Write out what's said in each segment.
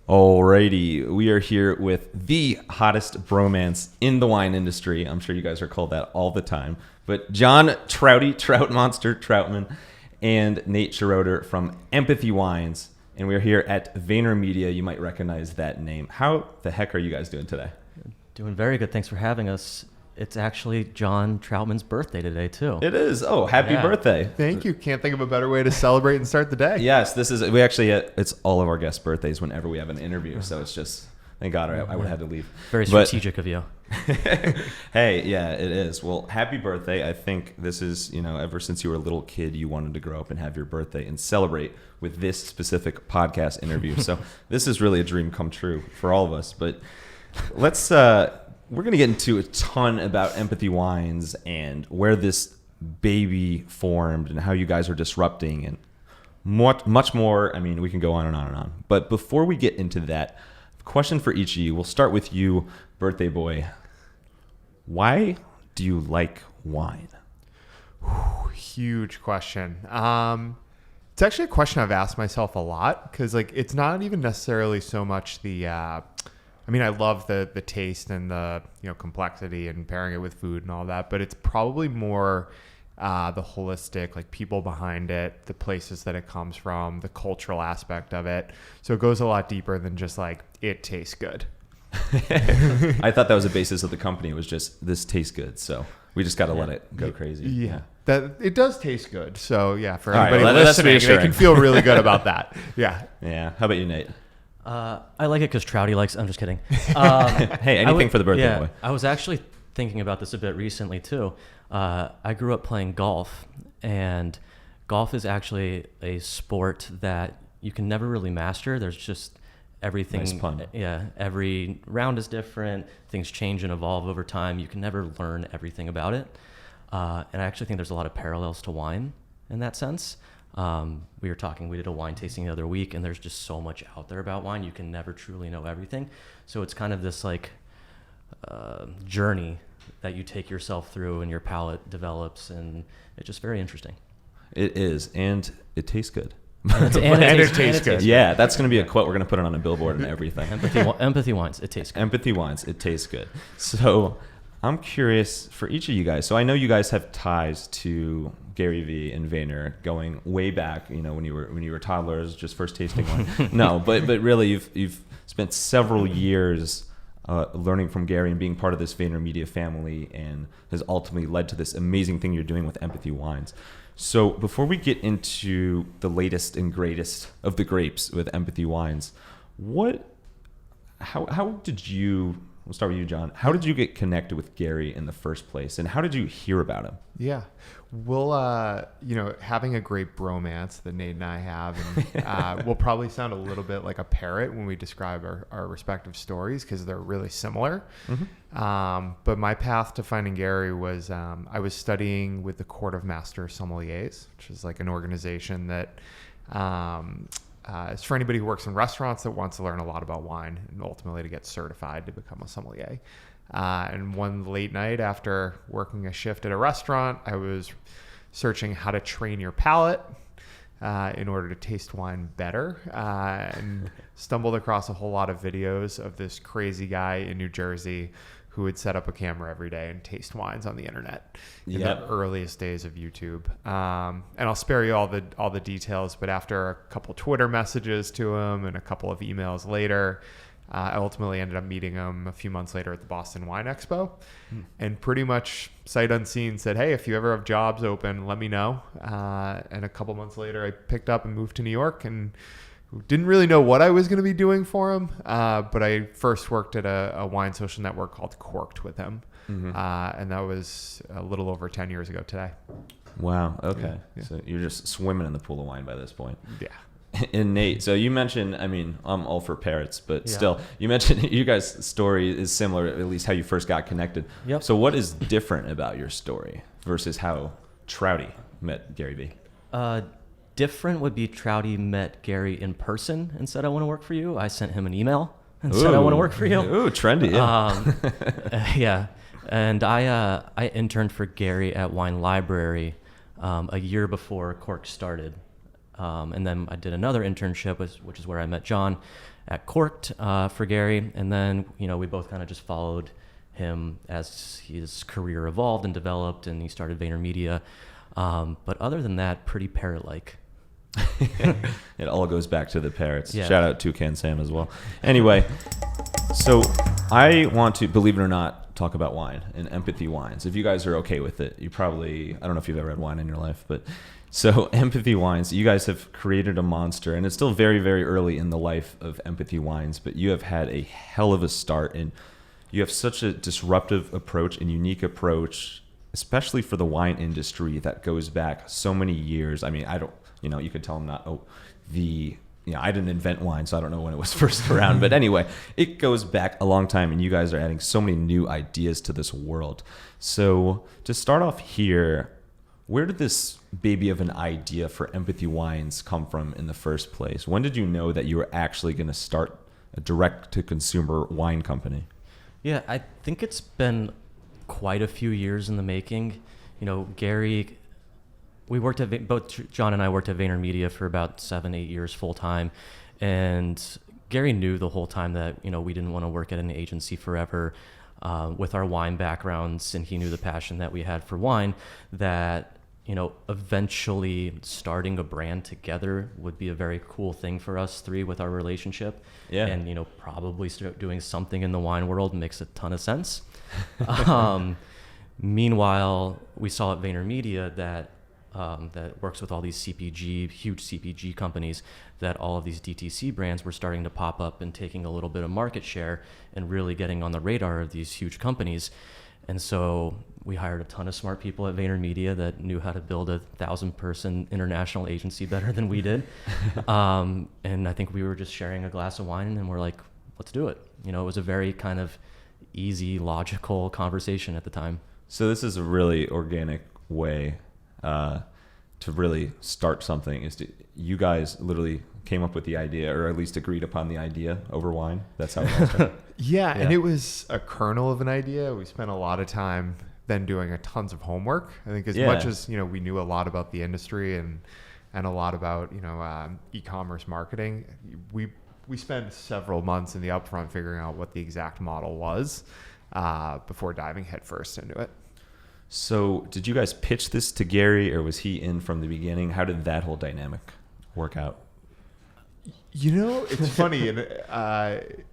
Alrighty, we are here with the hottest bromance in the wine industry. I'm sure you guys are called that all the time. But Jon Trout Monster Troutman, and Nate Scherotter from Empathy Wines. And we're here at VaynerMedia. You might recognize that name. How the heck are you guys doing today? Doing very good. Thanks for having us. It's actually Jon Troutman's birthday today, too. It is. Oh, happy birthday. Thank you. Can't think of a better way to celebrate and start the day. Yes, it's all of our guests' birthdays whenever we have an interview. So it's just, thank God I would have had to leave. Very strategic of you. Hey, yeah, it is. Well, happy birthday. I think this is, ever since you were a little kid, you wanted to grow up and have your birthday and celebrate with this specific podcast interview. So this is really a dream come true for all of us. But we're going to get into a ton about Empathy Wines and where this baby formed and how you guys are disrupting and much more. I mean, we can go on and on and on. But before we get into that, question for each of you. We'll start with you, birthday boy. Why do you like wine? Huge question. It's actually a question I've asked myself a lot because, it's not even necessarily so much the. I love the taste and the complexity and pairing it with food and all that, but it's probably more the holistic, people behind it, the places that it comes from, the cultural aspect of it. So it goes a lot deeper than just it tastes good. I thought that was the basis of the company. It was just, this tastes good, so we just got to let it go crazy. Yeah. That it does taste good. So yeah, for all anybody right, listening, they can feel really good about that. Yeah. Yeah. How about you, Nate? I like it because Trouty likes. I'm just kidding. Hey, anything for the birthday boy. I was actually thinking about this a bit recently too. I grew up playing golf, and golf is actually a sport that you can never really master. There's just everything. Nice pun. Yeah, every round is different. Things change and evolve over time. You can never learn everything about it. And I actually think there's a lot of parallels to wine in that sense. We did a wine tasting the other week, and there's just so much out there about wine. You can never truly know everything. So it's kind of this journey that you take yourself through and your palate develops, and it's just very interesting. It is, and it tastes good. And it tastes good. Yeah, that's going to be a quote. We're going to put it on a billboard and everything. Empathy Wines, it tastes good. Empathy Wines, it tastes good. So I'm curious for each of you guys. So I know you guys have ties to GaryVee and Vayner going way back. When you were toddlers, just first tasting wine. No, but really you've spent several years learning from Gary and being part of this VaynerMedia family, and has ultimately led to this amazing thing you're doing with Empathy Wines. So before we get into the latest and greatest of the grapes with Empathy Wines, how did you? We'll start with you, Jon. How did you get connected with Gary in the first place, and how did you hear about him? Yeah. We'll, having a great bromance that Nate and I have, and we'll probably sound a little bit like a parrot when we describe our respective stories because they're really similar. Mm-hmm. But my path to finding Gary was I was studying with the Court of Master Sommeliers, which is an organization that it's for anybody who works in restaurants that wants to learn a lot about wine and ultimately to get certified to become a sommelier. And one late night after working a shift at a restaurant, I was searching how to train your palate in order to taste wine better, and stumbled across a whole lot of videos of this crazy guy in New Jersey who would set up a camera every day and taste wines on the internet in the earliest days of YouTube. And I'll spare you all the details, but after a couple Twitter messages to him and a couple of emails later, I ultimately ended up meeting him a few months later at the Boston Wine Expo, and pretty much sight unseen said, hey, if you ever have jobs open, let me know. And a couple months later, I picked up and moved to New York, and didn't really know what I was going to be doing for him. But I first worked at a wine social network called Corked with him. Mm-hmm. And that was a little over 10 years ago today. Wow. Okay. Yeah. So you're just swimming in the pool of wine by this point. Yeah. And Nate, so you mentioned, I'm all for parrots, but still, you mentioned you guys' story is similar, at least how you first got connected. Yep. So what is different about your story versus how Trouty met GaryVee? Different would be Trouty met Gary in person and said, I want to work for you. I sent him an email and said, I want to work for you. Ooh, trendy. Yeah. Yeah. And I interned for Gary at Wine Library a year before Cork started. And then I did another internship, which is where I met Jon at Corked for Gary. And then, we both kind of just followed him as his career evolved and developed, and he started VaynerMedia. But other than that, pretty parrot-like. It all goes back to the parrots. Yeah. Shout out Toucan Sam as well. Anyway, so I want to, believe it or not, talk about wine and empathy wines. If you guys are okay with it, you probably, I don't know if you've ever had wine in your life, but so empathy wines, you guys have created a monster, and it's still very, very early in the life of empathy wines, but you have had a hell of a start, and you have such a disruptive approach and unique approach, especially for the wine industry that goes back so many years. I mean, I don't, you could tell them I didn't invent wine, so I don't know when it was first around. But anyway, it goes back a long time, and you guys are adding so many new ideas to this world. So to start off here, where did this baby of an idea for empathy wines come from in the first place? When did you know that you were actually going to start a direct-to-consumer wine company? Yeah, I think it's been quite a few years in the making. Gary, both Jon and I worked at VaynerMedia for about 7-8 years full time, and Gary knew the whole time that we didn't want to work at an agency forever. With our wine backgrounds, and he knew the passion that we had for wine, that eventually starting a brand together would be a very cool thing for us three with our relationship. Yeah. And probably start doing something in the wine world makes a ton of sense. Meanwhile, we saw at VaynerMedia that works with all these huge CPG companies, that all of these DTC brands were starting to pop up and taking a little bit of market share and really getting on the radar of these huge companies. And so we hired a ton of smart people at VaynerMedia that knew how to build a 1,000-person international agency better than we did. And I think we were just sharing a glass of wine, and we're like, let's do it. It was a very kind of easy, logical conversation at the time. So this is a really organic way to really start something. You guys literally came up with the idea, or at least agreed upon the idea over wine. That's how it all started. Yeah, and it was a kernel of an idea. We spent a lot of time then doing a tons of homework. I think as much as we knew a lot about the industry and a lot about e-commerce marketing, we spent several months in the upfront figuring out what the exact model was before diving headfirst into it. So did you guys pitch this to Gary, or was he in from the beginning? How did that whole dynamic work out? It's funny, and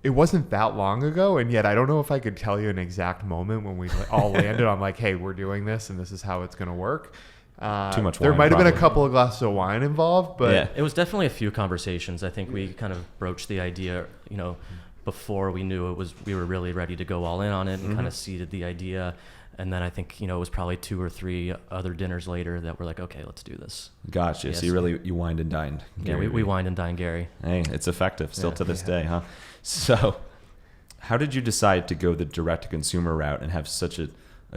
it wasn't that long ago, and yet I don't know if I could tell you an exact moment when we all landed on like, hey, we're doing this, and this is how it's going to work. Too much wine. There might have been a couple of glasses of wine involved, but yeah, it was definitely a few conversations. I think we kind of broached the idea, before we knew we were really ready to go all in on it, and kind of seeded the idea. And then I think, it was probably 2 or 3 other dinners later that we're like, okay, let's do this. Gotcha. Yes. So you wined and dined. Yeah, we wined and dined Gary. Hey, it's effective still to this day, huh? So how did you decide to go the direct-to-consumer route and have such a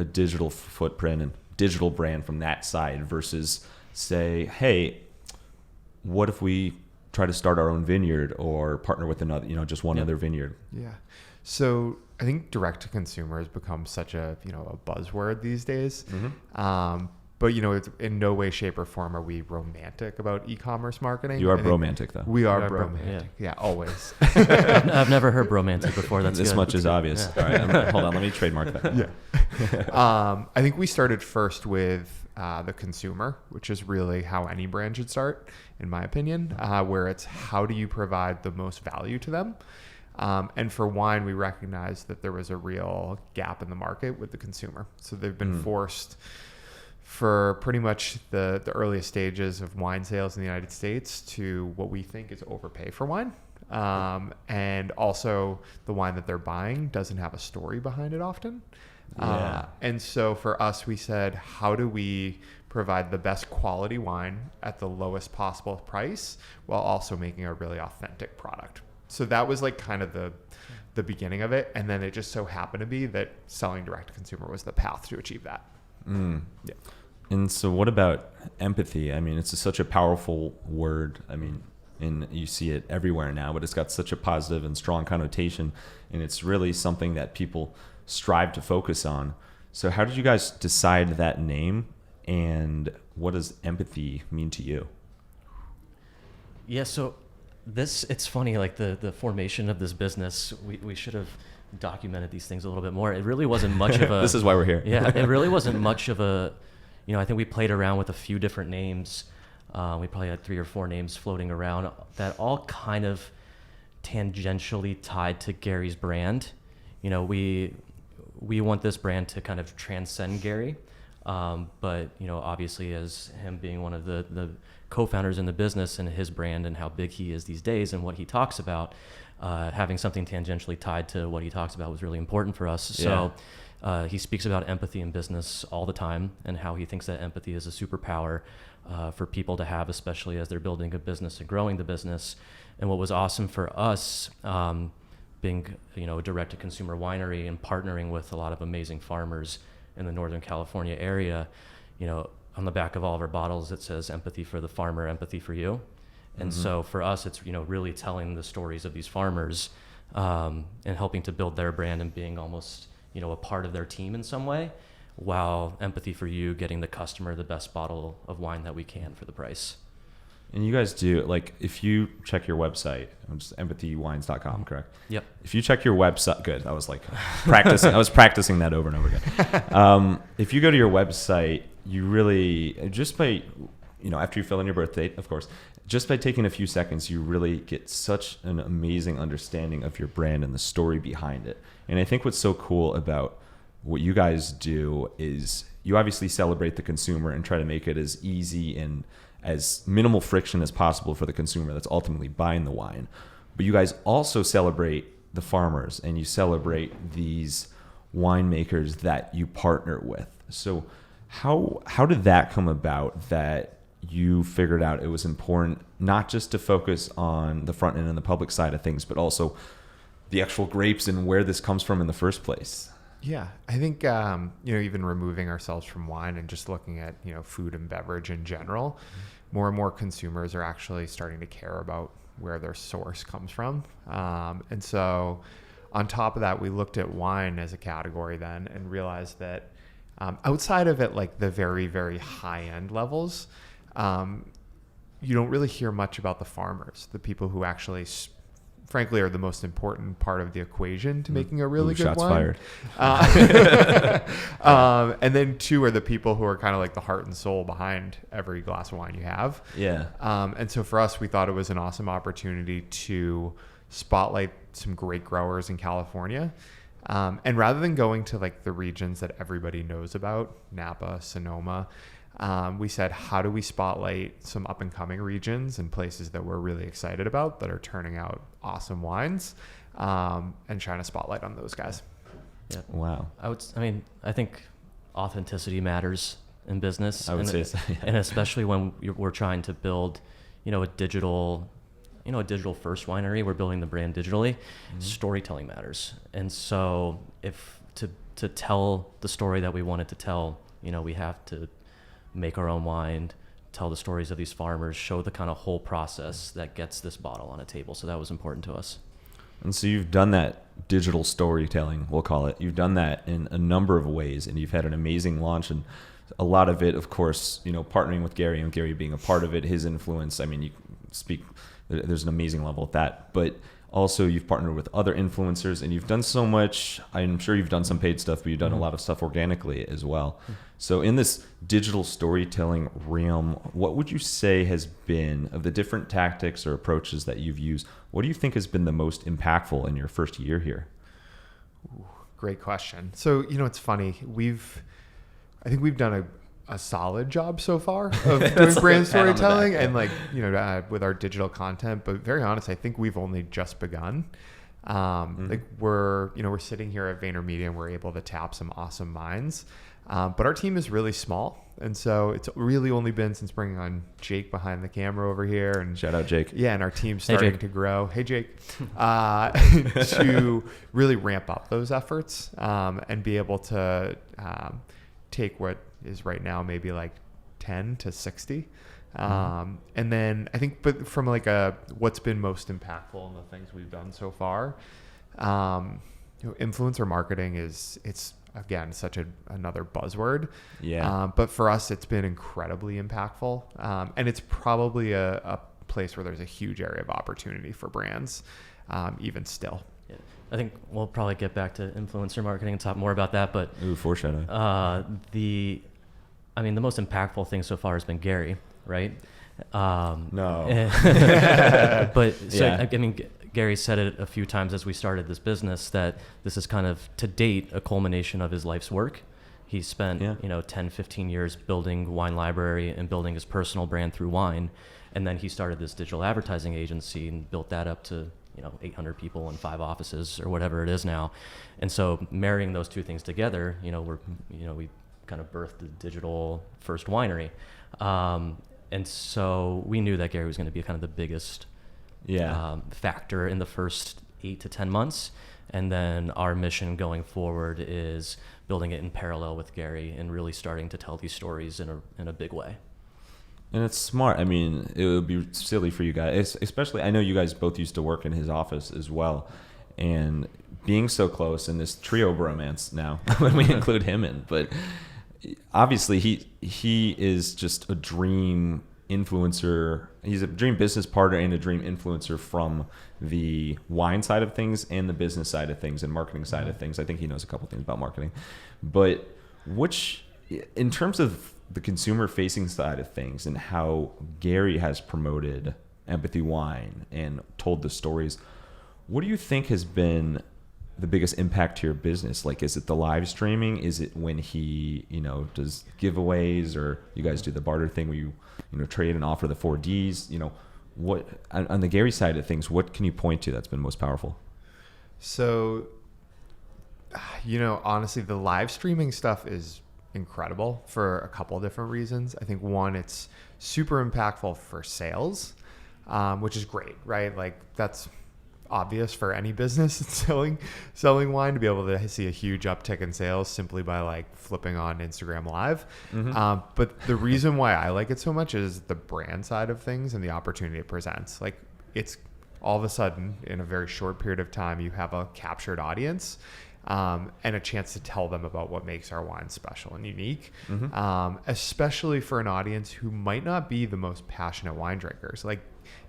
digital footprint and digital brand from that side versus say, hey, what if we try to start our own vineyard or partner with another, just one other vineyard? Yeah. So I think direct to consumer has become such a buzzword these days. But it's in no way, shape, or form are we romantic about e-commerce marketing. You are bromantic, though. We are bromantic. Yeah, always. I've never heard bromantic before. That's this good. much is obvious. Yeah. All right, hold on. Let me trademark that. Yeah. I think we started first with the consumer, which is really how any brand should start, in my opinion, where it's how do you provide the most value to them. And for wine, we recognized that there was a real gap in the market with the consumer. So they've been forced for pretty much the earliest stages of wine sales in the United States to what we think is overpay for wine. And also the wine that they're buying doesn't have a story behind it often. And so for us, we said, how do we provide the best quality wine at the lowest possible price while also making a really authentic product? So that was like kind of the beginning of it. And then it just so happened to be that selling direct to consumer was the path to achieve that. Yeah. And so what about empathy? I mean, it's such a powerful word. I mean, and you see it everywhere now, but it's got such a positive and strong connotation. And it's really something that people strive to focus on. So how did you guys decide that name, and what does empathy mean to you? Yeah, so it's funny, like the formation of this business, we should have documented these things a little bit more. It really wasn't much of a... This is why we're here. Yeah, it really wasn't much of a... I think we played around with a few different names. We probably had 3 or 4 names floating around that all kind of tangentially tied to Gary's brand. We want this brand to kind of transcend Gary. But, obviously as him being one of the co-founders in the business and his brand and how big he is these days and what he talks about, having something tangentially tied to what he talks about was really important for us. Yeah. So he speaks about empathy in business all the time and how he thinks that empathy is a superpower for people to have, especially as they're building a business and growing the business. And what was awesome for us, being a direct-to-consumer winery and partnering with a lot of amazing farmers in the Northern California area, on the back of all of our bottles, it says empathy for the farmer, empathy for you. And so for us, it's, really telling the stories of these farmers and helping to build their brand and being almost, a part of their team in some way, while empathy for you, getting the customer the best bottle of wine that we can for the price. And you guys do, like, if you check your website, it's empathywines.com, correct? Yep. If you check your website, good. I was like practicing. I was practicing that over and over again. If you go to your website, you really, just by, after you fill in your birth date, of course, just by taking a few seconds, you really get such an amazing understanding of your brand and the story behind it. And I think what's so cool about what you guys do is you obviously celebrate the consumer and try to make it as easy and as minimal friction as possible for the consumer that's ultimately buying the wine. But you guys also celebrate the farmers and you celebrate these winemakers that you partner with. So how did that come about, that you figured out it was important not just to focus on the front end and the public side of things, but also the actual grapes and where this comes from in the first place? Yeah, I think, even removing ourselves from wine and just looking at, food and beverage in general, more and more consumers are actually starting to care about where their source comes from. And so on top of that, we looked at wine as a category then and realized that outside of it, like the very, very high end levels, you don't really hear much about the farmers, the people who actually frankly are the most important part of the equation to making a really good shots wine. Fired. And then 2 are the people who are kind of like the heart and soul behind every glass of wine you have. Yeah. And so for us, we thought it was an awesome opportunity to spotlight some great growers in California. And rather than going to like the regions that everybody knows about, Napa, Sonoma, we said, how do we spotlight some up and coming regions and places that we're really excited about that are turning out awesome wines, and trying to spotlight on those guys. Yeah. Wow. I think authenticity matters in business. I would say so, yeah. And especially when we're trying to build, a digital first winery, we're building the brand digitally. Storytelling matters. And so if to tell the story that we wanted to tell, we have to make our own wine, tell the stories of these farmers, show the kind of whole process that gets this bottle on a table. So that was important to us. And so you've done that digital storytelling, we'll call it. You've done that in a number of ways, and you've had an amazing launch. And a lot of it, of course, partnering with Gary and Gary being a part of it, his influence. I mean, you speak, there's an amazing level at that. But also you've partnered with other influencers, and you've done so much. I'm sure you've done some paid stuff, but you've done a lot of stuff organically as well. So in this digital storytelling realm, what would you say has been, of the different tactics or approaches that you've used, what do you think has been the most impactful in your first year here? Ooh, great question. So, it's funny. I think we've done a solid job so far of doing brand storytelling and with our digital content, but very honest, I think we've only just begun. Like we're sitting here at VaynerMedia and we're able to tap some awesome minds. But our team is really small. And so it's really only been since bringing on Jake behind the camera over here. And shout out Jake. Yeah. And our team's starting to grow. Hey, Jake. To really ramp up those efforts and be able to take what is right now maybe like 10 to 60. And then I think, but from like what's been most impactful in the things we've done so far, influencer marketing it's again such another buzzword. Yeah. But for us, it's been incredibly impactful, and it's probably a place where there's a huge area of opportunity for brands, even still. Yeah. I think we'll probably get back to influencer marketing and talk more about that, but Foreshadowing. the most impactful thing so far has been Gary, right? No. But so, Yeah. I mean, Gary said it a few times as we started this business that this is kind of, to date, a culmination of his life's work. He spent, 10, 15 years building Wine Library and building his personal brand through wine. And then he started this digital advertising agency and built that up to, 800 people and 5 offices or whatever it is now. And so marrying those two things together, we kind of birthed the digital first winery. And so we knew that Gary was going to be kind of the biggest factor in the first 8 to 10 months. And then our mission going forward is building it in parallel with Gary and really starting to tell these stories in a big way. And it's smart. I mean, it would be silly for you guys, especially, I know you guys both used to work in his office as well. And being so close in this trio bromance now, when we include him in, but obviously he is just a dream influencer. He's a dream business partner and a dream influencer from the wine side of things and the business side of things and marketing side of things. I think he knows a couple things about marketing, but in terms of the consumer facing side of things and how Gary has promoted Empathy Wine and told the stories, what do you think has been the biggest impact to your business? Like, is it the live streaming? Is it when he, does giveaways, or you guys do the barter thing where you trade and offer the 4Ds? What, on the Gary side of things, what can you point to that's been most powerful? So, honestly, the live streaming stuff is incredible for a couple of different reasons. I think one, it's super impactful for sales, which is great, right? Like, that's obvious for any business selling wine to be able to see a huge uptick in sales simply by like flipping on Instagram Live. Mm-hmm. But the reason why I like it so much is the brand side of things and the opportunity it presents. Like, it's all of a sudden in a very short period of time, you have a captured audience and a chance to tell them about what makes our wine special and unique, especially for an audience who might not be the most passionate wine drinkers. Like,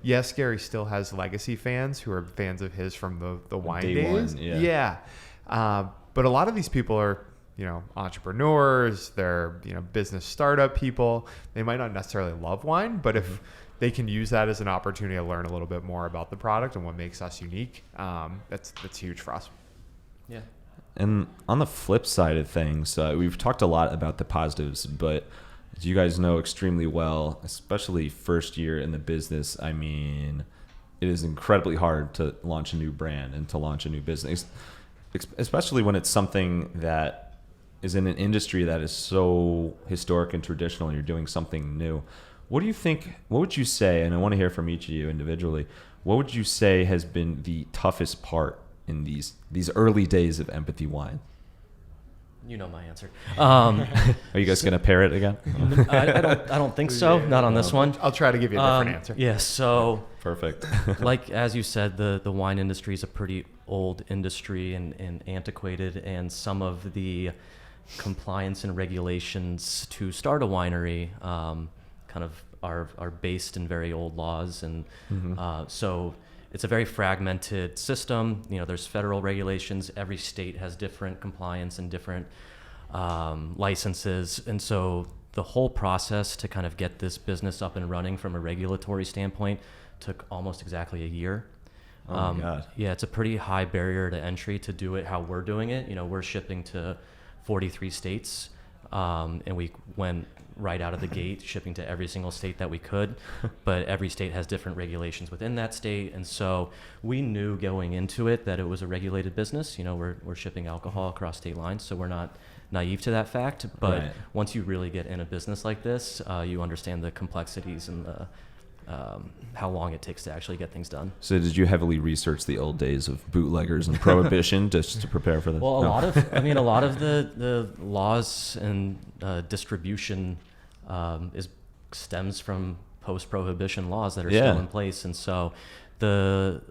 yes, Gary still has legacy fans who are fans of his from the wine Day days. one, yeah. But a lot of these people are, entrepreneurs, they're, business startup people. They might not necessarily love wine, but if they can use that as an opportunity to learn a little bit more about the product and what makes us unique, that's huge for us. Yeah. And on the flip side of things, we've talked a lot about the positives, but as you guys know extremely well, especially first year in the business, I mean, it is incredibly hard to launch a new brand and to launch a new business, especially when it's something that is in an industry that is so historic and traditional and you're doing something new. What do you think, what would you say, and I want to hear from each of you individually, what would you say has been the toughest part in these early days of Empathy Wine? You know my answer. Are you guys going to pair it again? I don't think so. Not on this one. I'll try to give you a different answer. Yeah. So perfect. like, as you said, the wine industry is a pretty old industry and antiquated, and some of the compliance and regulations to start a winery kind of are based in very old laws, and so it's a very fragmented system. There's federal regulations. Every state has different compliance and different licenses. And so the whole process to kind of get this business up and running from a regulatory standpoint took almost exactly a year. Oh my God. Yeah, it's a pretty high barrier to entry to do it how we're doing it. We're shipping to 43 states, and we went right out of the gate shipping to every single state that we could, but every state has different regulations within that state. And so we knew going into it that it was a regulated business. We're shipping alcohol across state lines, so we're not naive to that fact. But Right. once you really get in a business like this, you understand the complexities and the how long it takes to actually get things done. So did you heavily research the old days of bootleggers and prohibition just to prepare for this? Well, a lot of the laws and distribution stems from post-prohibition laws that are still in place, and so the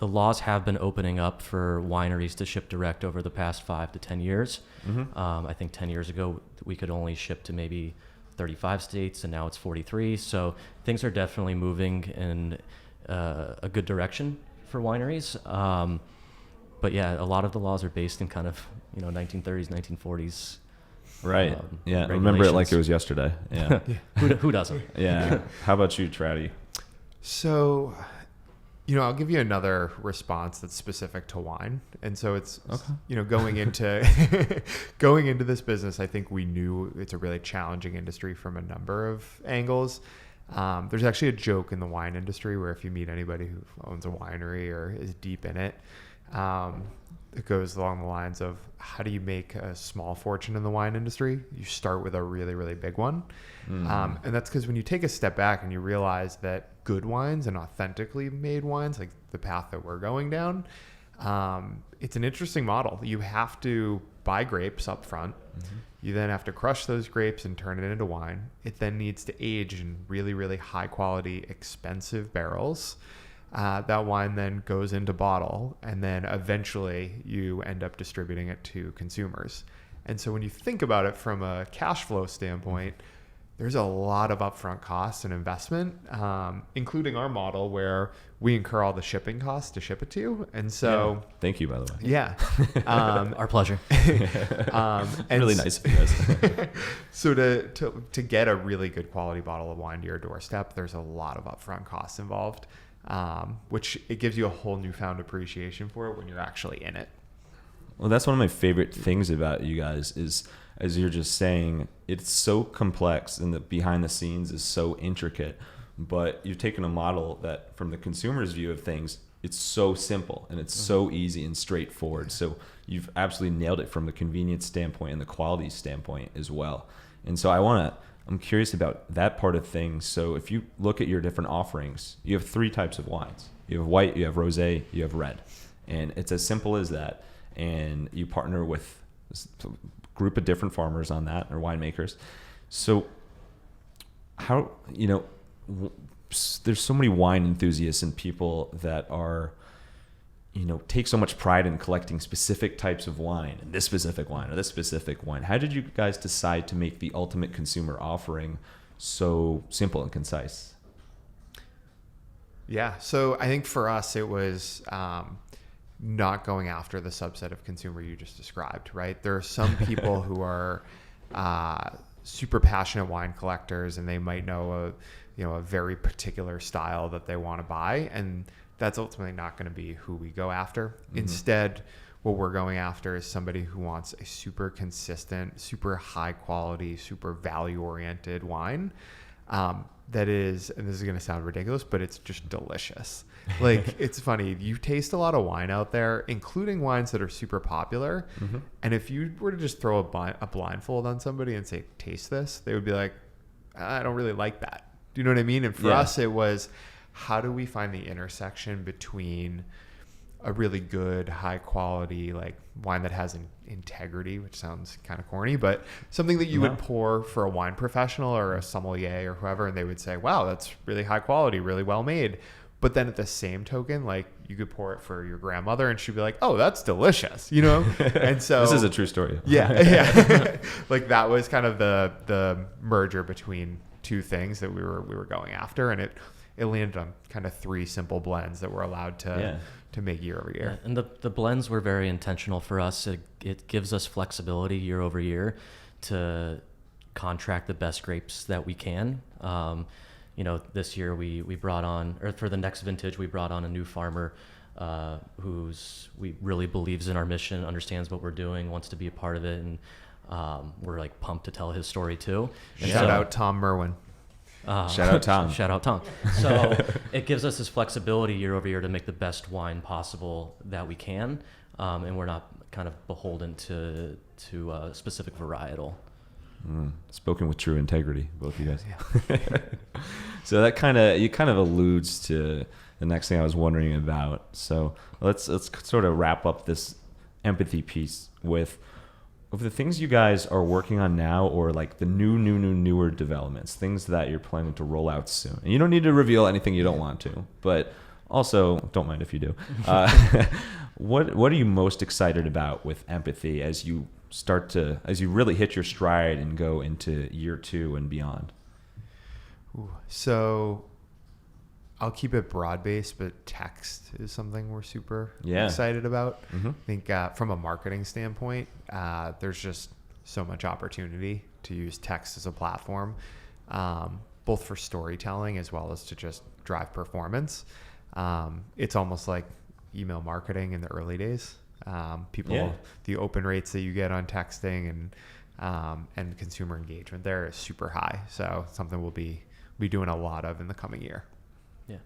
laws have been opening up for wineries to ship direct over the past 5 to 10 years. I think 10 years ago we could only ship to maybe 35 states, and now it's 43. So things are definitely moving in a good direction for wineries. But yeah, a lot of the laws are based in kind of, 1930s, 1940s. Right. I remember it like it was yesterday. Yeah. Who doesn't? Yeah. How about you, Trouty? So, I'll give you another response that's specific to wine. And so it's, okay. Going into this business, I think we knew it's a really challenging industry from a number of angles. There's actually a joke in the wine industry where if you meet anybody who owns a winery or is deep in it, it goes along the lines of, how do you make a small fortune in the wine industry? You start with a really, really big one. And that's because when you take a step back and you realize that good wines and authentically made wines, like the path that we're going down, it's an interesting model. You have to buy grapes up front. You then have to crush those grapes and turn it into wine. It then needs to age in really, really high quality, expensive barrels. That wine then goes into bottle, and then eventually you end up distributing it to consumers. And so when you think about it from a cash flow standpoint, there's a lot of upfront costs and investment, including our model where we incur all the shipping costs to ship it to you. And so, thank you, by the way. Yeah, our pleasure. And really nice of you guys. So to get a really good quality bottle of wine to your doorstep, there's a lot of upfront costs involved, which it gives you a whole newfound appreciation for it when you're actually in it. Well, that's one of my favorite things about you guys is, as you're just saying, it's so complex and the behind the scenes is so intricate, but you've taken a model that from the consumer's view of things, it's so simple and it's so easy and straightforward. So you've absolutely nailed it from the convenience standpoint and the quality standpoint as well. And so I'm curious about that part of things. So if you look at your different offerings, you have 3 types of wines. You have white, you have rosé, you have red. And it's as simple as that. And you partner with a group of different farmers on that, or winemakers. So how, there's so many wine enthusiasts and people that are, take so much pride in collecting specific types of wine, and this specific wine or this specific wine. How did you guys decide to make the ultimate consumer offering so simple and concise? Yeah. So I think for us, it was, not going after the subset of consumer you just described, right? There are some people who are super passionate wine collectors, and they might know a very particular style that they want to buy, and that's ultimately not going to be who we go after. Instead, what we're going after is somebody who wants a super consistent, super high quality, super value oriented wine that is, and this is going to sound ridiculous, but it's just delicious. Like, it's funny, you taste a lot of wine out there, including wines that are super popular. And if you were to just throw a blindfold on somebody and say, taste this, they would be like, I don't really like that. Do you know what I mean? And for us, it was, how do we find the intersection between a really good, high quality, like wine that has an integrity, which sounds kind of corny, but something that you would pour for a wine professional or a sommelier or whoever, and they would say, wow, that's really high quality, really well made. But then at the same token, like, you could pour it for your grandmother and she'd be like, oh, that's delicious, And so this is a true story. Yeah. Like, that was kind of the merger between 2 things that we were going after, and it landed on kind of 3 simple blends that we're allowed to make year over year. And the blends were very intentional for us. It gives us flexibility year over year to contract the best grapes that we can. This year we brought on, or for the next vintage, we brought on a new farmer we really believes in our mission, understands what we're doing, wants to be a part of it, and we're like pumped to tell his story too. Shout out Tom Merwin. Shout out Tom. Shout out Tom. So it gives us this flexibility year over year to make the best wine possible that we can, and we're not kind of beholden to a specific varietal. Spoken with true integrity, both of you guys. So that kind of alludes to the next thing I was wondering about. So let's sort of wrap up this empathy piece with the things you guys are working on now, or like the newer developments, things that you're planning to roll out soon. And you don't need to reveal anything you don't want to, but also don't mind if you do. What are you most excited about with empathy as you as you really hit your stride and go into year 2 and beyond? Ooh, so I'll keep it broad-based, but text is something we're super excited about. I think from a marketing standpoint, there's just so much opportunity to use text as a platform, both for storytelling as well as to just drive performance. It's almost like email marketing in the early days. The open rates that you get on texting and consumer engagement there is super high. So something we'll be doing a lot of in the coming year. Yeah.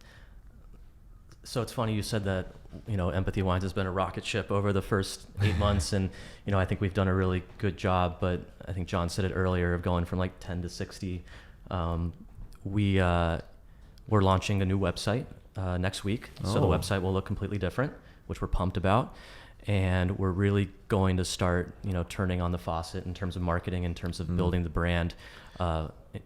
So it's funny you said that, Empathy Wines has been a rocket ship over the first 8 months. And, I think we've done a really good job, but I think Jon said it earlier of going from like 10 to 60. We're launching a new website next week. So the website will look completely different, which we're pumped about. And we're really going to start, turning on the faucet in terms of marketing, in terms of building the brand,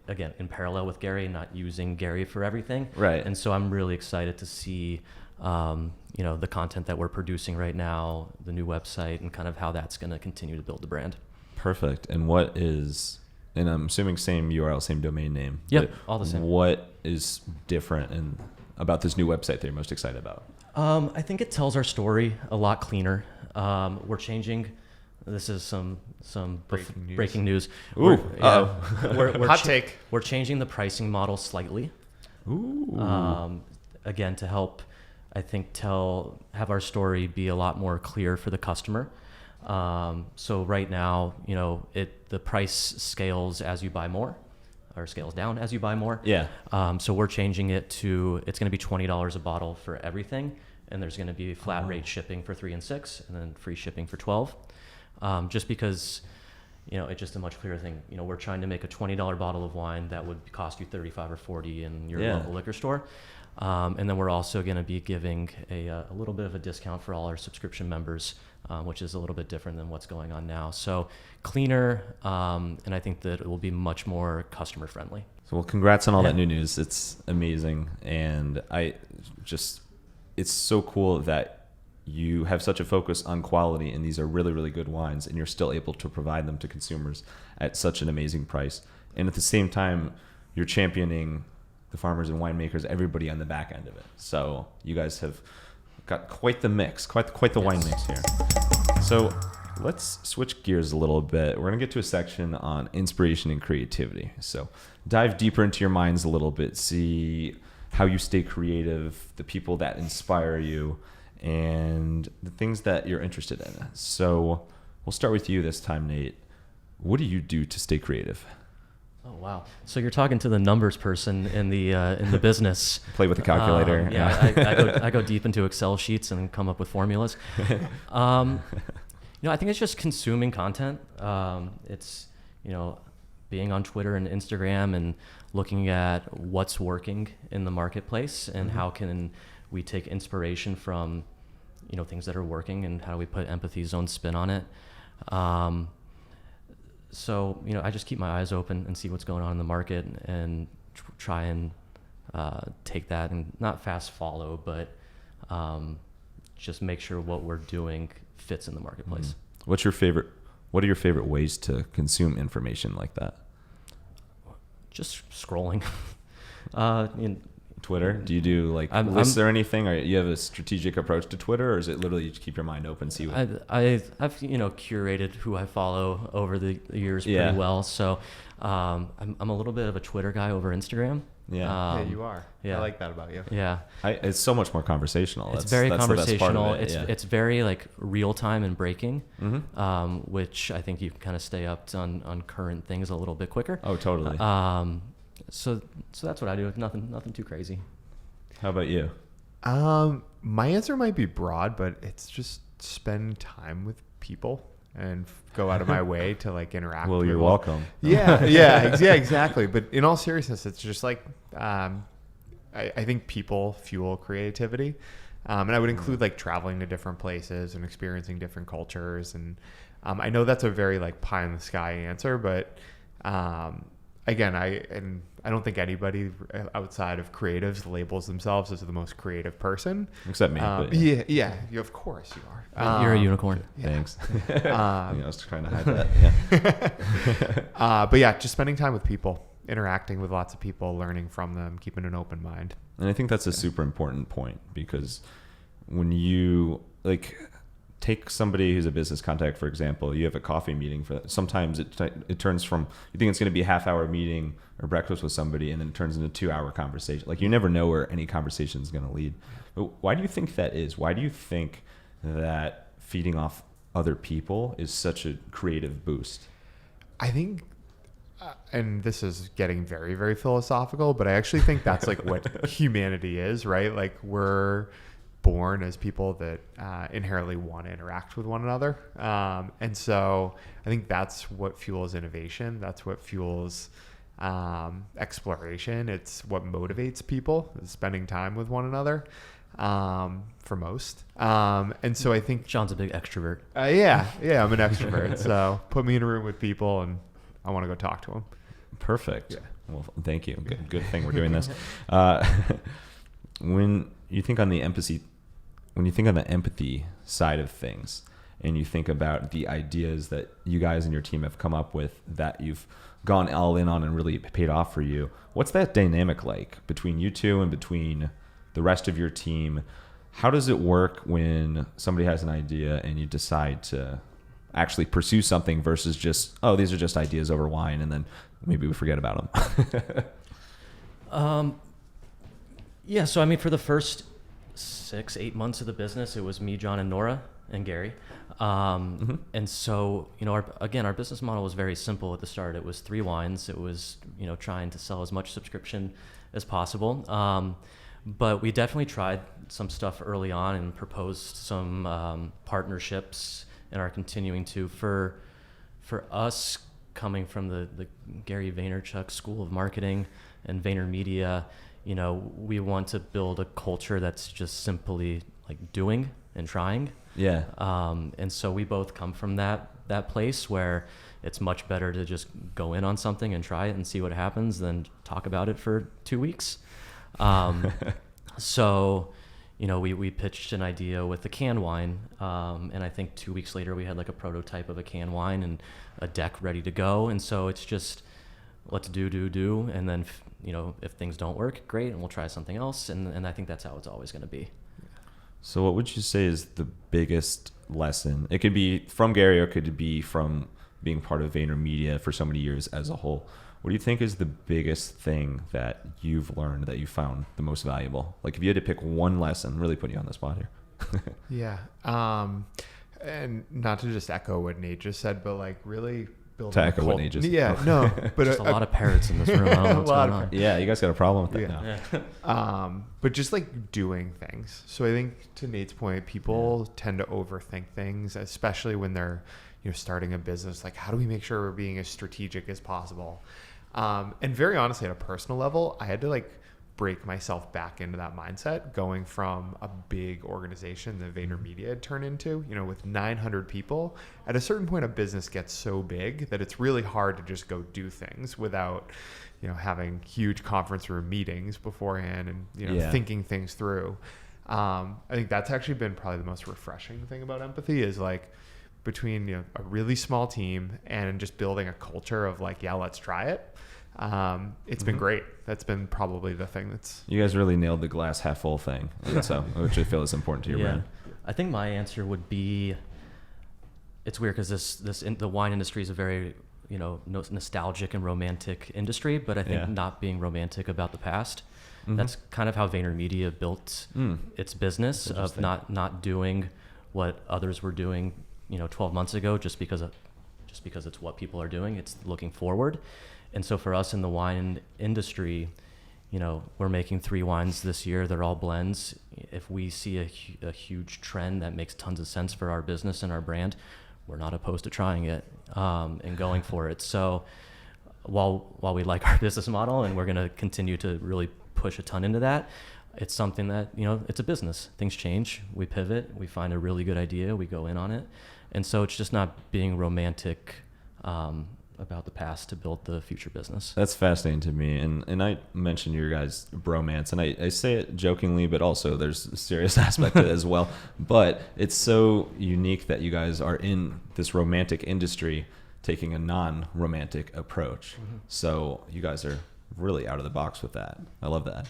again, in parallel with Gary, not using Gary for everything. Right. And so I'm really excited to see, the content that we're producing right now, the new website, and kind of how that's going to continue to build the brand. Perfect. And and I'm assuming same URL, same domain name. Yep, all the same. What is different about this new website that you're most excited about? I think it tells our story a lot cleaner. We're changing. This is some breaking news. Ooh, we're hot take. We're changing the pricing model slightly. Ooh. Again, to help, I think, have our story be a lot more clear for the customer. So right now, the price scales as you buy more, or scales down as you buy more. Yeah. So we're changing it to, it's going to be $20 a bottle for everything, and there's going to be flat rate shipping for 3 and 6, and then free shipping for 12. Just because, it's just a much clearer thing. We're trying to make a $20 bottle of wine that would cost you $35 or $40 in your local liquor store. And then we're also going to be giving a little bit of a discount for all our subscription members, which is a little bit different than what's going on now. So cleaner, and I think that it will be much more customer friendly. So, well, congrats on all that new news. It's amazing. And it's so cool that you have such a focus on quality, and these are really, really good wines, and you're still able to provide them to consumers at such an amazing price. And at the same time, you're championing the farmers and winemakers, everybody on the back end of it. So you guys have got quite the mix, quite the wine mix here. So let's switch gears a little bit. We're going to get to a section on inspiration and creativity. So dive deeper into your minds a little bit, see how you stay creative, the people that inspire you, and the things that you're interested in. So we'll start with you this time, Nate. What do you do to stay creative? Oh, wow. So you're talking to the numbers person in the business. Play with the calculator. I go deep into Excel sheets and come up with formulas. I think it's just consuming content. It's, being on Twitter and Instagram and looking at what's working in the marketplace and how can we take inspiration from, things that are working, and how do we put empathy's own spin on it. So, I just keep my eyes open and see what's going on in the market and try and take that and not fast follow, but just make sure what we're doing fits in the marketplace. What are your favorite ways to consume information like that? Just scrolling. Twitter? Do you do lists or anything? Or you have a strategic approach to Twitter, or is it literally you just keep your mind open, see what? I've curated who I follow over the years pretty well. So I'm a little bit of a Twitter guy over Instagram. Yeah, you are. Yeah. I like that about you. Yeah. It's so much more conversational. It's very conversational. It's very real time and breaking, which I think you can kind of stay up on current things a little bit quicker. Oh, totally. So that's what I do. Nothing too crazy. How about you? My answer might be broad, but it's just spend time with people and go out of my way to interact. Well, you're welcome. Yeah, exactly. But in all seriousness, it's just I think people fuel creativity. And I would include traveling to different places and experiencing different cultures. And I know that's a very pie in the sky answer, but I again, I don't think anybody outside of creatives labels themselves as the most creative person. Except me. Yeah, of course you are. You're a unicorn. Thanks. I was trying to hide that. Yeah. But yeah, just spending time with people, interacting with lots of people, learning from them, keeping an open mind. And I think that's a super important point, because when you take somebody who's a business contact, for example, you have a coffee meeting for that. Sometimes it turns from, you think it's going to be a half-hour meeting or breakfast with somebody, and then it turns into a 2-hour conversation. Like, you never know where any conversation is going to lead. But why do you think that is? Why do you think that feeding off other people is such a creative boost? I think, and this is getting very, very philosophical, but I actually think that's like what humanity is, right? Like, we're born as people that inherently want to interact with one another. And so I think that's what fuels innovation. That's what fuels exploration. It's what motivates people, is spending time with one another, for most. And so I think Jon's a big extrovert. Yeah, I'm an extrovert. So put me in a room with people and I want to go talk to them. Perfect. Yeah. Well, thank you. Good thing we're doing this. When you think on the empathy side of things, and you think about the ideas that you guys and your team have come up with that you've gone all in on and really paid off for you, what's that dynamic like between you two and between the rest of your team? How does it work when somebody has an idea and you decide to actually pursue something versus just, oh, these are just ideas over wine, and then maybe we forget about them? Yeah, so I mean, for the first 6-8 months of the business, it was me, Jon, and Nora, and Gary. And so, our business model was very simple at the start. It was 3 wines. It was, trying to sell as much subscription as possible. But we definitely tried some stuff early on and proposed some partnerships, and are continuing to. For us, coming from the Gary Vaynerchuk School of Marketing and VaynerMedia, we want to build a culture that's just simply like doing and trying. Yeah. And so we both come from that place where it's much better to just go in on something and try it and see what happens than talk about it for 2 weeks. So, we pitched an idea with the canned wine, and I think 2 weeks later we had like a prototype of a canned wine and a deck ready to go. And so it's just, let's do, and then if things don't work, great, and we'll try something else. And I think that's how it's always going to be. So what would you say is the biggest lesson? It could be from Gary, or it could be from being part of VaynerMedia for so many years as a whole. What do you think is the biggest thing that you've learned that you found the most valuable? Like, if you had to pick one lesson, really putting you on the spot here. Yeah. And not to just echo what Nate just said, but like really building to echo what Nate just said. Yeah, no, but Just a lot of parrots in this room. I don't know what's going on. Yeah, you guys got a problem with that now. Yeah. But just like doing things. So I think, to Nate's point, people tend to overthink things, especially when they're, starting a business. Like, how do we make sure we're being as strategic as possible? And very honestly, at a personal level, I had to like break myself back into that mindset, going from a big organization that VaynerMedia had turned into, with 900 people. At a certain point, a business gets so big that it's really hard to just go do things without, having huge conference room meetings beforehand and, thinking things through. I think that's actually been probably the most refreshing thing about empathy, is like, between a really small team and just building a culture of like, let's try it. It's been great. That's been probably the thing that's... You guys really nailed the glass half full thing, so which I feel is important to your brand. I think my answer would be, it's weird because the wine industry is a very nostalgic and romantic industry, but I think not being romantic about the past. That's kind of how VaynerMedia built its business, of not doing what others were doing 12 months ago just because it's what people are doing. It's looking forward. And so for us in the wine industry, we're making 3 wines this year. They're all blends. If we see a huge trend that makes tons of sense for our business and our brand, we're not opposed to trying it and going for it. So while we like our business model and we're going to continue to really push a ton into that, it's something that, it's a business. Things change. We pivot. We find a really good idea. We go in on it. And so it's just not being romantic about the past to build the future business. That's fascinating to me. And I mentioned your guys' bromance, and I say it jokingly, but also there's a serious aspect to it as well. But it's so unique that you guys are in this romantic industry taking a non-romantic approach. So you guys are really out of the box with that. I love that.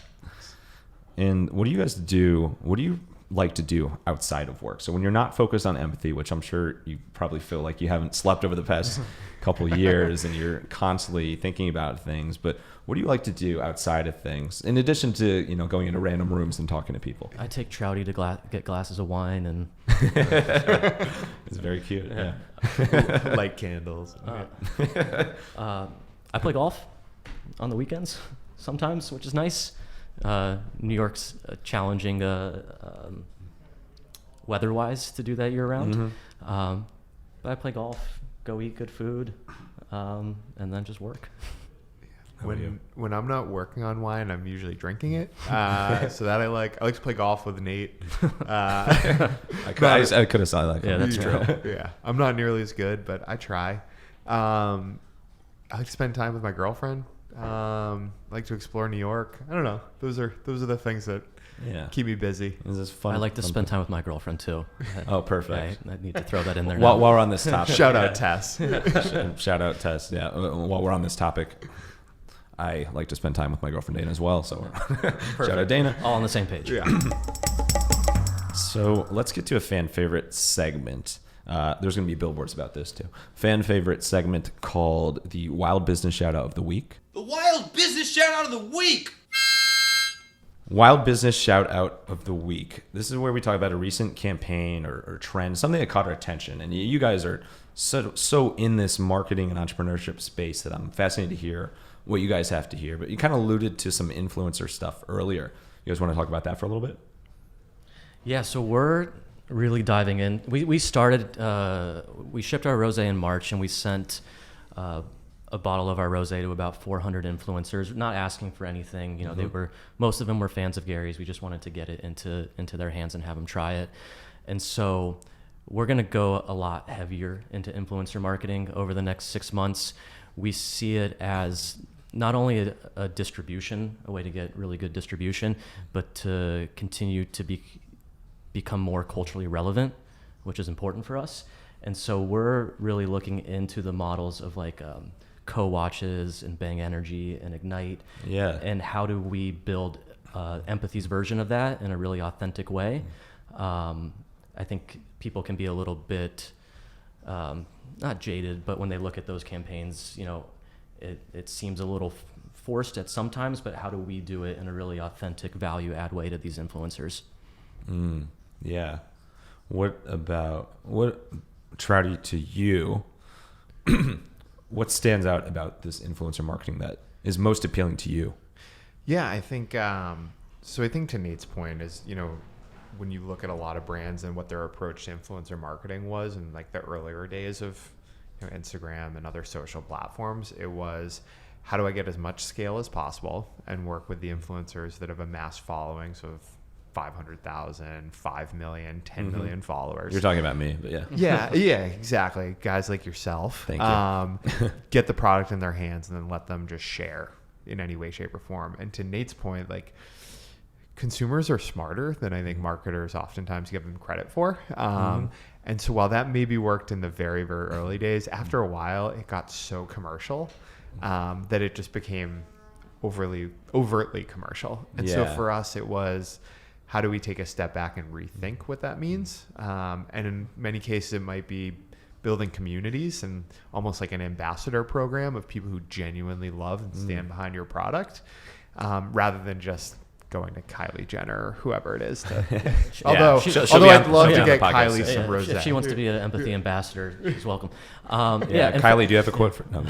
And what do you guys do? What do you like to do outside of work? So when you're not focused on empathy, which I'm sure you probably feel like you haven't slept over the past couple of years and you're constantly thinking about things, but what do you like to do outside of things in addition to, you know, going into random rooms and talking to people? I take Trouty to get glasses of wine and It's very cute. Yeah. Light candles. I play golf on the weekends sometimes, which is nice. New York's challenging weather-wise to do that year-round. But I play golf, go eat good food, and then just work. When I'm not working on wine, I'm usually drinking it. So that I like to play golf with Nate. I could have saw that. Yeah, that's true. Yeah, I'm not nearly as good, but I try. I like to spend time with my girlfriend. I like to explore New York. I don't know. Those are the things that keep me busy. Is this fun? I like to spend time with my girlfriend too. Oh, perfect. I need to throw that in there. While we're on this topic, Shout out Tess. Shout out Tess. Yeah. While we're on this topic, I like to spend time with my girlfriend Dana as well. So shout out Dana. All on the same page. Yeah. So let's get to a fan favorite segment. There's going to be billboards about this too. Fan favorite segment called the Wild Business Shout Out of the Week. The Wild Business Shout Out of the Week. Wild Business Shout Out of the Week. This is where we talk about a recent campaign or trend, something that caught our attention. And you guys are so in this marketing and entrepreneurship space that I'm fascinated to hear what you guys have to hear. But you kind of alluded to some influencer stuff earlier. You guys want to talk about that for a little bit? Yeah, so we're really diving in. We started, we shipped our rosé in March, and we sent a bottle of our rosé to about 400 influencers, not asking for anything. You know, most of them were fans of Gary's. We just wanted to get it into their hands and have them try it. And so we're going to go a lot heavier into influencer marketing over the next 6 months. We see it as not only a distribution, a way to get really good distribution, but to continue to become more culturally relevant, which is important for us. And so we're really looking into the models of like Co-Watches and Bang Energy and Ignite. Yeah. And how do we build Empathy's version of that in a really authentic way? I think people can be a little bit, not jaded, but when they look at those campaigns, you know, it seems a little forced at sometimes, but how do we do it in a really authentic value add way to these influencers? Yeah. What Trouty, to you, what stands out about this influencer marketing that is most appealing to you? Yeah, I think, so I think to Nate's point is, you know, when you look at a lot of brands and what their approach to influencer marketing was in like the earlier days of, you know, Instagram and other social platforms, it was, how do I get as much scale as possible and work with the influencers that have amassed followings of 500,000, 5 million, 10 million followers. You're talking about me, but yeah. Yeah, exactly. Guys like yourself. Thank you. Get the product in their hands and then let them just share in any way, shape, or form. And to Nate's point, like, consumers are smarter than I think marketers oftentimes give them credit for. And so while that maybe worked in the very, very early days, after a while, it got so commercial that it just became overtly commercial. And so for us, it was, how do we take a step back and rethink what that means? And in many cases, it might be building communities and almost like an ambassador program of people who genuinely love and stand behind your product, rather than just going to Kylie Jenner or whoever it is. Although I'd love to get Kylie some rosé. If she wants to be an empathy ambassador, she's welcome. Kylie, do you have a quote for? No,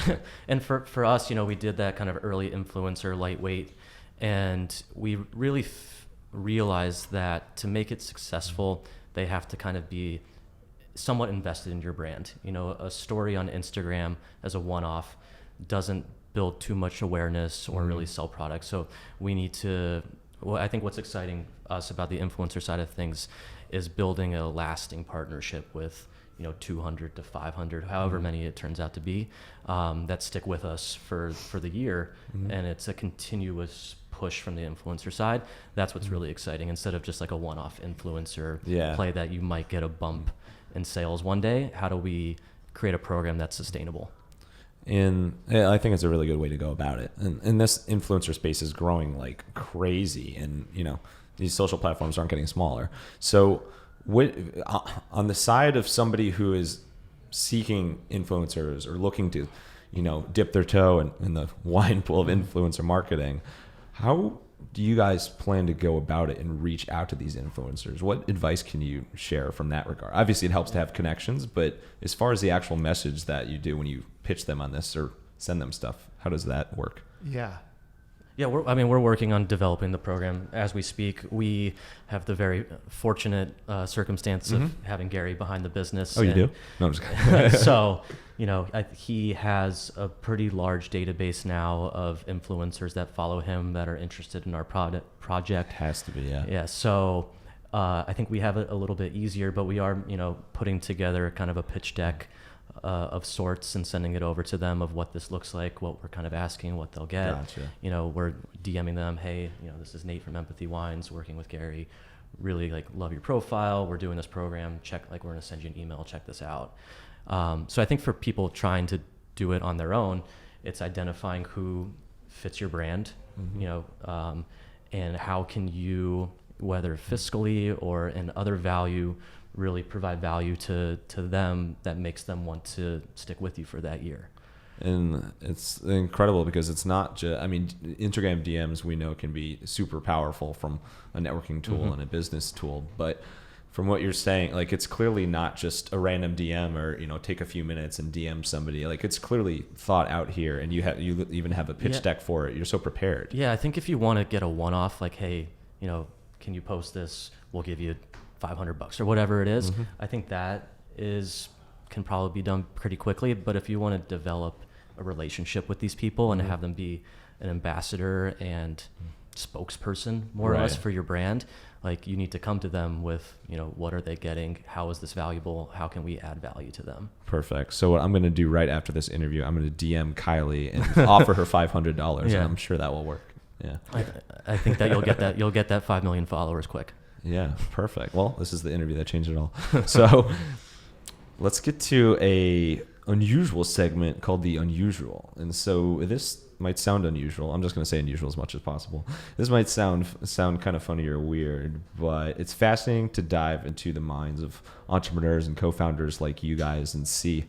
and for us, you know, we did that kind of early influencer lightweight, and we really realized that to make it successful, they have to kind of be somewhat invested in your brand. You know, a story on Instagram as a one-off doesn't build too much awareness or really sell products. So we need to, I think what's exciting us about the influencer side of things is building a lasting partnership with, 200 to 500, however many it turns out to be, that stick with us for the year. And it's a continuous push from the influencer side. That's what's really exciting, instead of just like a one-off influencer play that you might get a bump in sales one day. How do we create a program that's sustainable? And I think it's a really good way to go about it. And this influencer space is growing like crazy, and these social platforms aren't getting smaller. So on the side of somebody who is seeking influencers or looking to dip their toe in the wine pool of influencer marketing, how do you guys plan to go about it and reach out to these influencers? What advice can you share from that regard? Obviously, it helps to have connections, but as far as the actual message that you do when you pitch them on this or send them stuff, how does that work? Yeah. Yeah, we're working on developing the program as we speak. We have the very fortunate circumstance of having Gary behind the business. Oh, you do? No, I'm just kidding. So, he has a pretty large database now of influencers that follow him that are interested in our project. Has to be, yeah. Yeah, so I think we have it a little bit easier, but we are, putting together kind of a pitch deck of sorts and sending it over to them of what this looks like, what we're kind of asking, what they'll get. Gotcha. We're DMing them, hey, this is Nate from Empathy Wines working with Gary. Really love your profile. We're doing this program. We're going to send you an email. Check this out. So I think for people trying to do it on their own, it's identifying who fits your brand, and how can you, whether fiscally or in other value, really provide value to them that makes them want to stick with you for that year. And it's incredible because it's not just, Instagram DMs we know can be super powerful from a networking tool and a business tool. But from what you're saying, it's clearly not just a random DM or, take a few minutes and DM somebody. It's clearly thought out here, and you even have a pitch deck for it. You're so prepared. Yeah, I think if you want to get a one-off, hey, can you post this? We'll give you $500 or whatever it is. I think that can probably be done pretty quickly. But if you want to develop a relationship with these people and have them be an ambassador and spokesperson more or less for your brand, you need to come to them with, what are they getting? How is this valuable? How can we add value to them? Perfect. So what I'm going to do right after this interview, I'm going to DM Kylie and offer her $500. And I'm sure that will work. Yeah. I think that you'll get that 5 million followers quick. Yeah, perfect. Well, this is the interview that changed it all. So let's get to a unusual segment called The Unusual. And so this might sound unusual. I'm just going to say unusual as much as possible. This might sound kind of funny or weird, but it's fascinating to dive into the minds of entrepreneurs and co-founders like you guys and see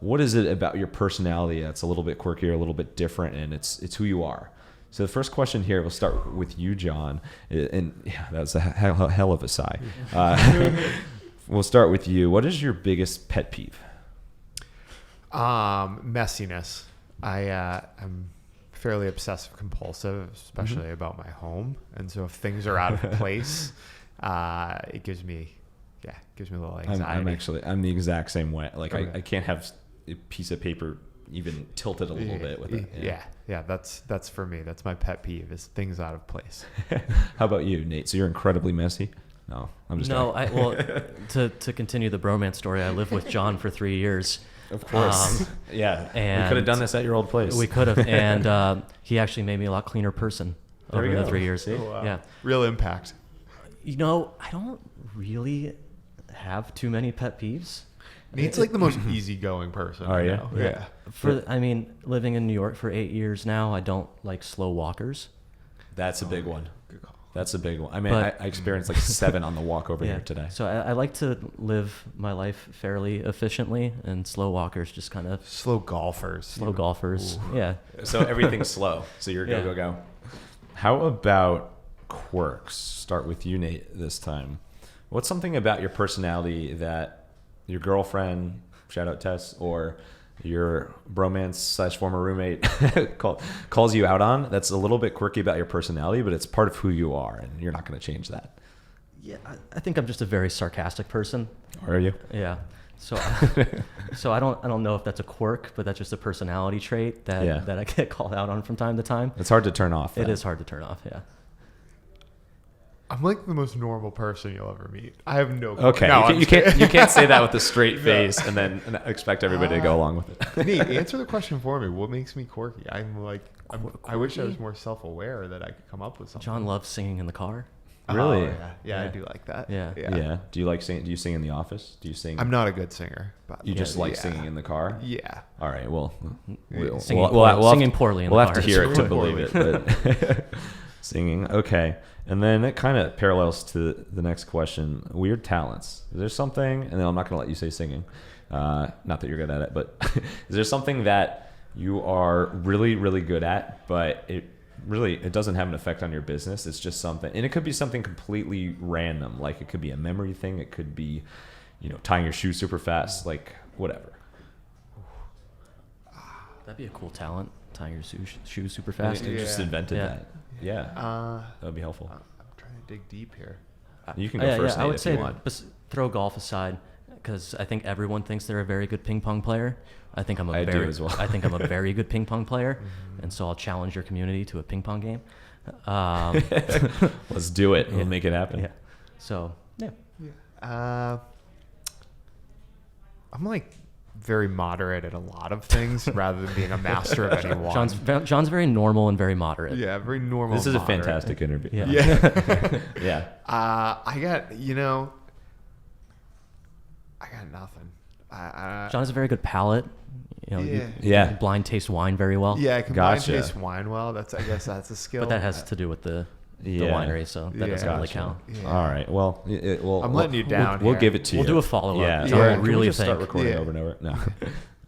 what is it about your personality that's a little bit quirky or a little bit different, and it's who you are. So the first question here, we'll start with you, John. And yeah, that was a hell of a sigh. We'll start with you. What is your biggest pet peeve? Messiness. I'm fairly obsessive compulsive, especially about my home. And so if things are out of place, it gives me a little anxiety. I'm the exact same way. I can't have a piece of paper even tilted a little bit with it. Yeah. That's for me. That's my pet peeve, is things out of place. How about you, Nate? So you're incredibly messy? No, I'm just to continue the bromance story, I lived with John for 3 years. Of course. And we could have done this at your old place. We could have. And he actually made me a lot cleaner person over the 3 years. Oh, wow. Yeah. Real impact. I don't really have too many pet peeves. Nate's the most easygoing person. Oh, yeah? Yeah. Living in New York for 8 years now, I don't like slow walkers. That's a big one. Good call. That's a big one. I experienced 7 on the walk over here today. So I like to live my life fairly efficiently, and slow walkers just kind of... Slow golfers. Ooh. Yeah. So everything's slow. So you're go. How about quirks? Start with you, Nate, this time. What's something about your personality that your girlfriend, shout out Tess, or your bromance / former roommate calls you out on that's a little bit quirky about your personality, but it's part of who you are, and you're not going to change that? Yeah, I think I'm just a very sarcastic person. Are you? Yeah. So I don't know if that's a quirk, but that's just a personality trait that I get called out on from time to time. It's hard to turn off. It is hard to turn off, yeah. I'm like the most normal person you'll ever meet. I have no. Okay, No, you can't say that with a straight face and then expect everybody to go along with it. Nate, answer the question for me. What makes me quirky? I wish I was more self-aware that I could come up with something. John loves singing in the car. Really? Oh, yeah, I do like that. Yeah. Yeah. Do you like sing? Do you sing in the office? Do you sing? I'm not a good singer, but You just like singing in the car? Yeah. All right. Well, Singing poorly in the we'll car. have to hear it to Singing believe it. But singing, okay. And then it kind of parallels to the next question. Weird talents. Is there something? And then I'm not going to let you say singing. Not that you're good at it, but is there something that you are really, really good at, but it doesn't have an effect on your business? It's just something, and it could be something completely random. Like it could be a memory thing. It could be, tying your shoe super fast, like whatever. That'd be a cool talent. Tying your shoes super fast. You just invented Yeah. that. Yeah. That would be helpful. I'm trying to dig deep here. You can go first, I Nate, would if say you want. throw golf aside, because I think everyone thinks they're a very good ping pong player. I think I'm a very good ping pong player, and so I'll challenge your community to a ping pong game. Let's do it. We'll make it happen. Yeah. So I'm like very moderate at a lot of things rather than being a master of any one. John's very normal and very moderate. Yeah, very normal. This is a moderate. fantastic interview. Yeah. Yeah. I got nothing. John has a very good palate. Yeah. Blind taste wine very well. Yeah, I can Gotcha. blind taste wine well. I guess that's a skill. But that has to do with the Yeah. winery, so that doesn't really count. Yeah. All right. Well, I'm letting you down. We'll here. give it to you. We'll do a follow-up. Yeah. So Yeah. we'll Can we really just start think. recording Yeah. over and over? No.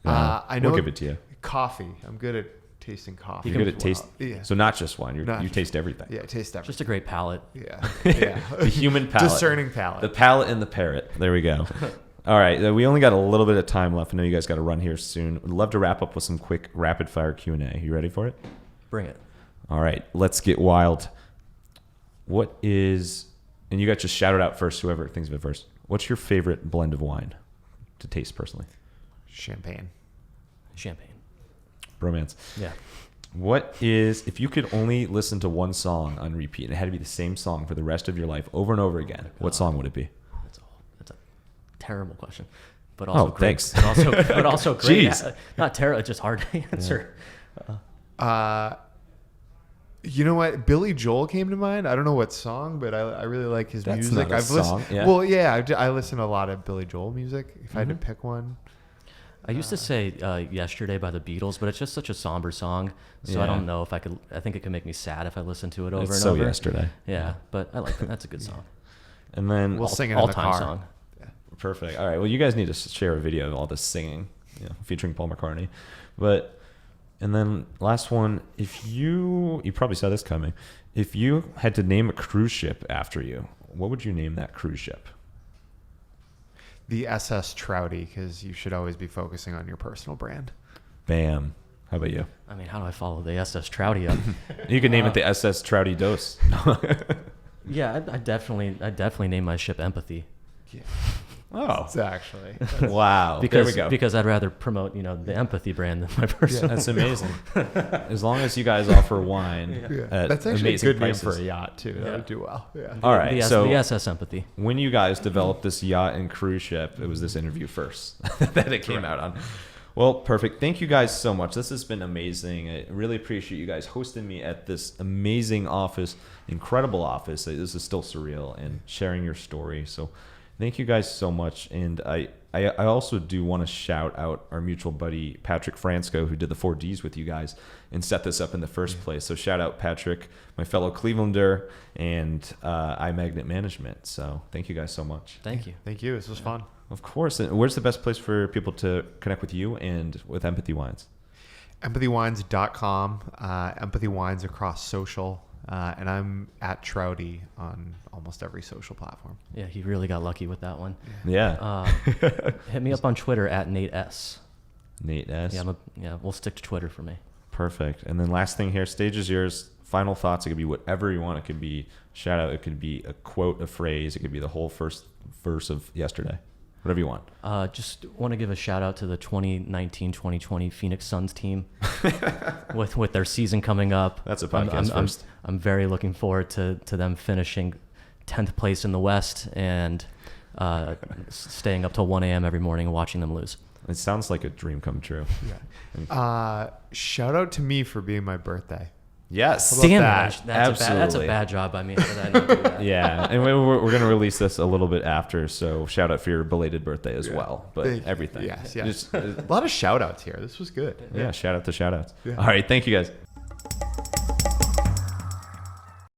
I know. We'll give it to you. Coffee. I'm good at tasting coffee. You're good at as taste. well. Yeah. So not just wine. Not You just- taste everything. Yeah, taste everything. Just a great palate. Yeah. Yeah. The human palate. Discerning palate. The palate and the parrot. There we go. All right. We only got a little bit of time left. I know you guys got to run here soon. We'd love to wrap up with some quick rapid fire Q&A. You ready for it? Bring it. All right. Let's get wild. What is, and you got to shout it out first, whoever thinks of it first. What's your favorite blend of wine to taste personally? Champagne. Champagne. Bromance. Yeah. What is, if you could only listen to one song on repeat, and it had to be the same song for the rest of your life over and over again, what song would it be? That's a terrible question. But also great. Thanks. But also great. Jeez. Not terrible. It's just hard to answer. You know what? Billy Joel came to mind. I don't know what song, but I really like his That's music. not a song, yeah. Well, yeah, I listen to a lot of Billy Joel music. If I had to Mm-hmm. pick one, I used to say "Yesterday" by the Beatles, but it's just such a somber song, so Yeah. I don't know if I could. I think it could make me sad if I listen to it over It's and so over. Yesterday. Yeah, but I like it. That's a good song. And then, we'll sing it in the All-time car. song. perfect. All right. Well, you guys need to share a video of all this singing, featuring Paul McCartney. But, and then last one, if you probably saw this coming. If you had to name a cruise ship after you, what would you name that cruise ship? The SS Trouty, because you should always be focusing on your personal brand. Bam. How about you? I mean, how do I follow the SS Trouty up? You could name it the SS Trouty Dose. Yeah, I definitely name my ship Empathy. Yeah. Oh, It's actually. wow. Because there we go. because I'd rather promote the Empathy brand than my personal. That's amazing. As long as you guys offer wine at That's actually a amazing good prices. name for a yacht, too. That would do well. Yeah. All right. So the SS Empathy. when you guys developed this yacht and cruise ship, it was this interview first that it came out on. Well, perfect. Thank you guys so much. This has been amazing. I really appreciate you guys hosting me at this amazing office, incredible office. This is still surreal, and sharing your story. So thank you guys so much. And I also do want to shout out our mutual buddy, Patrick Fransco, who did the 4Ds with you guys and set this up in the first place. So shout out Patrick, my fellow Clevelander, and iMagnet Management. So thank you guys so much. Thank you. Thank you. This was fun. Of course. And where's the best place for people to connect with you and with Empathy Wines? EmpathyWines.com. Empathy Wines across social. And I'm at Trouty on almost every social platform. Yeah, he really got lucky with that one. Yeah. Hit me up on Twitter at Nate S. Nate S. Yeah, we'll stick to Twitter for me. Perfect. And then last thing here, stage is yours. Final thoughts. It could be whatever you want. It could be shout out. It could be a quote, a phrase. It could be the whole first verse of Yesterday. Whatever you want. Just want to give a shout out to the 2019-2020 Phoenix Suns team with their season coming up. That's a podcast first. I'm very looking forward to them finishing 10th place in the West and staying up till 1 a.m. every morning and watching them lose. It sounds like a dream come true. Shout out to me for being my birthday. Yes. How about Damn, that? that's a bad job by me. How did I not do that? Yeah, and we're going to release this a little bit after, so shout out for your belated birthday as well. But Thank you. everything. Yes. Just, A lot of shout outs here. This was good. yeah, shout out to shout outs. Yeah. All right, thank you guys.